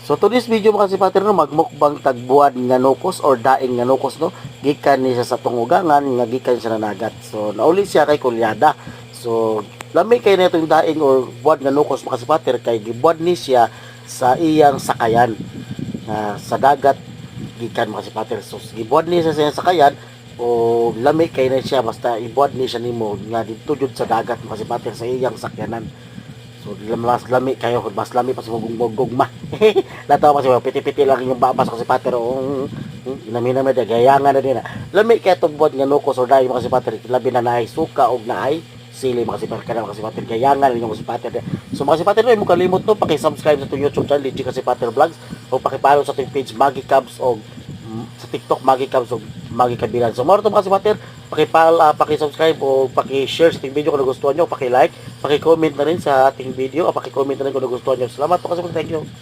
So to this video mga kasipater no, magmukbang tagbuad nga nukos or daing nga nukos no, gikan ni sa tungugangan nga gikan siya nanagat. So nauli siya kay kulyada. So lami kay na itong daing or buad nga nukos mga kasipater kay gibuad ni siya sa iyang sakayan sa dagat gikan mga kasipater. So gibuad ni siya sa iyang sakayan o lami kay na siya basta ibuad ni siya nimo nga dito jud sa dagat mga kasipater sa iyang sakyanan. So mas lami kayo, mas lami pa sa gugma. Lataw pa siya, piti-piti lang yung babas ko si Pater. Inamin naman, gayangan na din. Lami kaya itong buwan nga nukos or dahil mga si Pater, labi na naay suka o naay sili mga si Pater, kana mga si Pater, gayangan yung mga si Pater. So mga si Pater, no, mo kalimot no, paki-subscribe sa itong YouTube channel, Legit kasi Pater Vlogs, o paki-follow sa itong page Maggie Cubs o sa TikTok Maggie Cubs o Maggie Kabilan. So maro to mga si Pater, paki-subscribe o paki-share sa ating video kung nagustuhan nyo, paki-like, paki-comment na rin sa ating video o paki-comment na rin kung nagustuhan nyo. Salamat po kasi thank you.